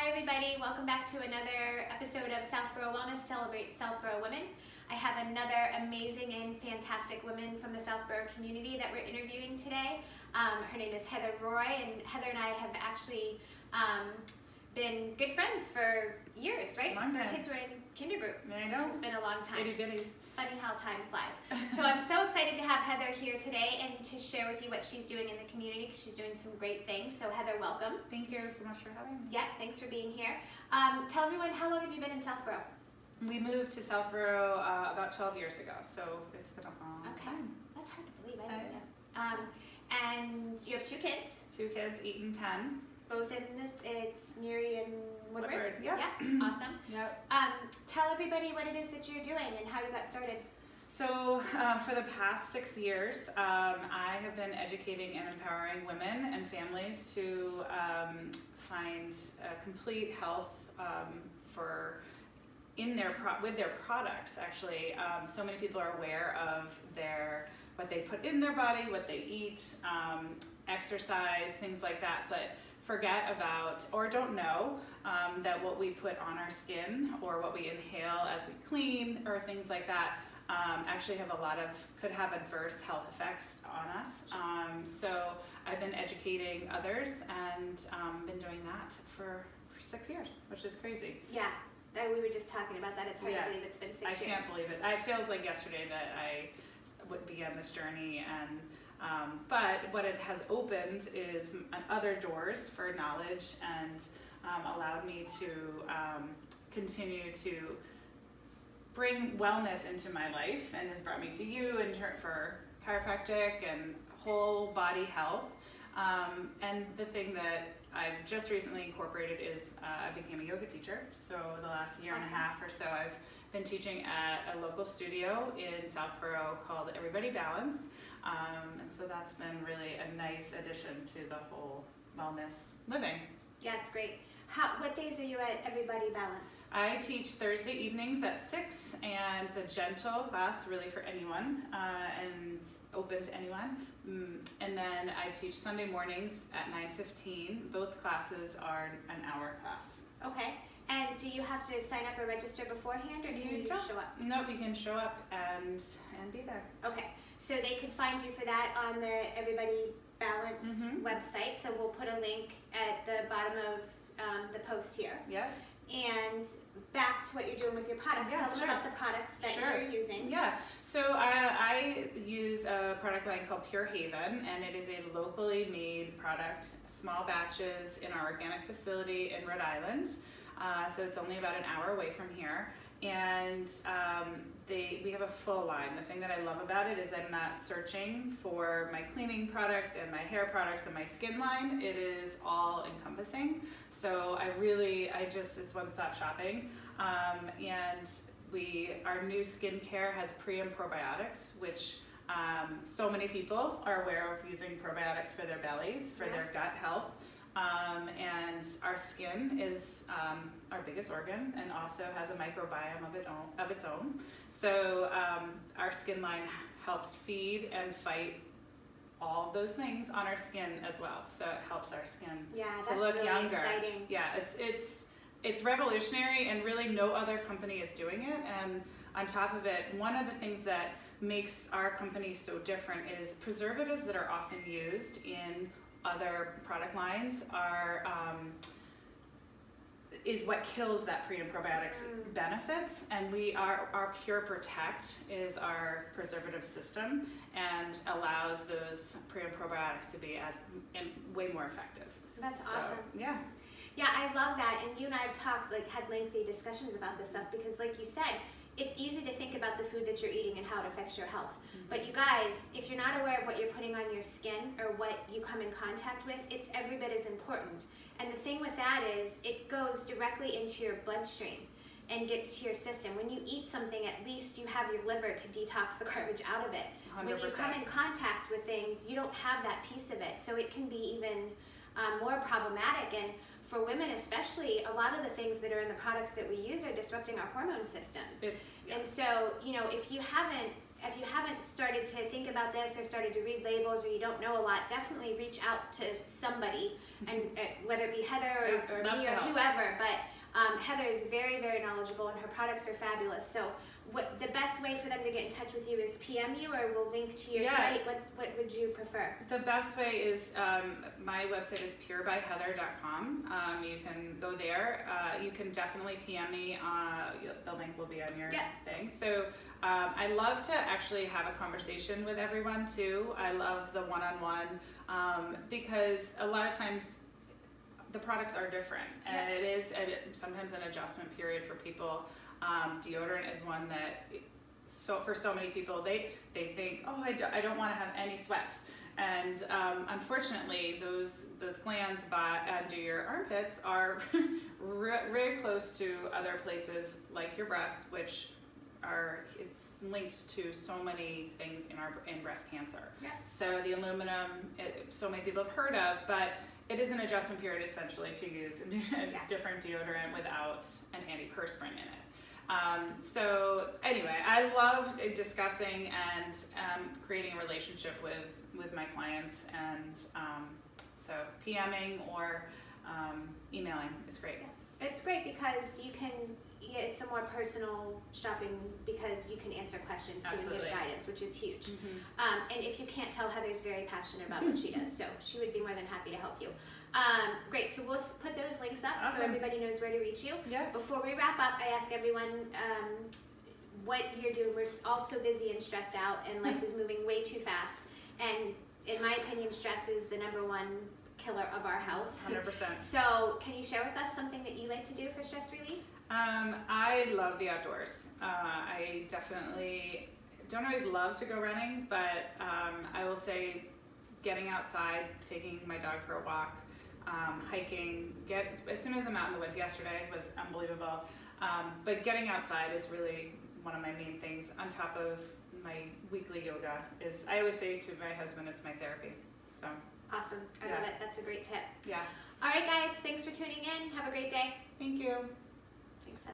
Hi everybody, welcome back to another episode of Southboro Wellness Celebrates Southboro Women. I have another amazing and fantastic woman from the Southboro community that we're interviewing today. Her name is Heather Roy, and Heather and I have actually been good friends for years, right? Since our kids were in kindergarten, which has been a long time. Itty bitty. It's funny how time flies. So I'm so excited to have Heather here today and to share with you what she's doing in the community, because she's doing some great things. So Heather, welcome. Thank you so much for having me. Yeah, thanks for being here. Tell everyone, how long have you been in Southboro? We moved to Southboro about 12 years ago, so it's been a long time. That's hard to believe, I didn't know. And you have two kids. 2 kids, 8 and 10. Both in this, it's Neary and Woodward? Yeah. Awesome. Yep. Tell everybody what it is that you're doing and how you got started. So for the past 6 years, I have been educating and empowering women and families to find complete health with their products. Actually, so many people are aware of what they put in their body, what they eat, exercise, things like that, but forget about or don't know that what we put on our skin or what we inhale as we clean or things like that actually could have adverse health effects on us. So I've been educating others and been doing that for 6 years, which is crazy. Yeah, we were just talking about that. It's hard to believe it's been 6 years. I can't believe it. It feels like yesterday that I began this journey, and but what it has opened is other doors for knowledge and allowed me to continue to bring wellness into my life, and has brought me to you for chiropractic and whole body health. And the thing that I've just recently incorporated is I became a yoga teacher. So the last year and a half or so, I've been teaching at a local studio in Southboro called Everybody Balance. And so that's been really a nice addition to the whole wellness living. Yeah, it's great. What days are you at Everybody Balance? I teach Thursday evenings at 6, and it's a gentle class really for anyone and open to anyone. And then I teach Sunday mornings at 9:15. Both classes are an hour class. Okay. And do you have to sign up or register beforehand, or can you just show up? No, you can show up and be there. Okay. So they could find you for that on the Everybody Balance website. So we'll put a link at the bottom of the post here. Yeah. And back to what you're doing with your products. Yeah, Tell them about the products that you're using. Yeah. So I use a product line called Pure Haven, and it is a locally made product, small batches in our organic facility in Rhode Island. So it's only about an hour away from here. And we have a full line. The thing that I love about it is I'm not searching for my cleaning products and my hair products and my skin line. It is all encompassing. So it's one-stop shopping. And our new skincare has pre and probiotics, which so many people are aware of using probiotics for their bellies, for their gut health. And our skin is our biggest organ and also has a microbiome of its own. So our skin line helps feed and fight all those things on our skin as well. So it helps our skin to look really younger. Exciting. Yeah, it's revolutionary, and really no other company is doing it. And on top of it, one of the things that makes our company so different is preservatives that are often used in other product lines is what kills that pre and probiotics benefits, and our Pure Protect is our preservative system and allows those pre and probiotics to be way more effective. That's awesome. Yeah. Yeah, I love that, and you and I have had lengthy discussions about this stuff, because like you said, it's easy to think about the food that you're eating and how it affects your health. But you guys, if you're not aware of what you're putting on your skin or what you come in contact with, it's every bit as important. And the thing with that is it goes directly into your bloodstream and gets to your system. When you eat something, at least you have your liver to detox the garbage out of it. 100%. When you come in contact with things, you don't have that piece of it. So it can be even more problematic. And for women especially, a lot of the things that are in the products that we use are disrupting our hormone systems. And so, if you haven't if you haven't started to think about this or started to read labels or you don't know a lot, definitely reach out to somebody, and whether it be Heather or love me to or help. whoever. But Heather is very, very knowledgeable, and her products are fabulous. So what the best way for them to get in touch with you is PM you, or we'll link to your site. What would you prefer? The best way is my website is purebyheather.com. You can go there. You can definitely PM me. The link will be on your thing. So I love to actually have a conversation with everyone too. I love the one-on-one because a lot of times the products are different, and it is sometimes an adjustment period for people. Deodorant is one that, for so many people, they think, oh, I don't want to have any sweat, and unfortunately, those glands under your armpits are very close to other places like your breasts, which it's linked to so many things in breast cancer. So the aluminum, so many people have heard of, but it is an adjustment period essentially to use a different deodorant without an antiperspirant in it. So anyway, I love discussing and creating a relationship with my clients, and so PMing or emailing is great. It's great because it's a more personal shopping because you can answer questions too and give guidance, which is huge. And if you can't tell, Heather's very passionate about what she does, so she would be more than happy to help you. Great, so we'll put those links up so everybody knows where to reach you. Before we wrap up, I ask everyone what you're doing. We're all so busy and stressed out, and life is moving way too fast. And in my opinion, stress is the #1 killer of our health. 100%. So can you share with us something that you like to do for stress relief? I love the outdoors. I definitely don't always love to go running, but I will say getting outside, taking my dog for a walk, hiking, as soon as I'm out in the woods. Yesterday was unbelievable, but getting outside is really one of my main things, on top of my weekly yoga. I always say to my husband, it's my therapy. So awesome. I love it. That's a great tip. Yeah. All right, guys, thanks for tuning in. Have a great day. Thank you.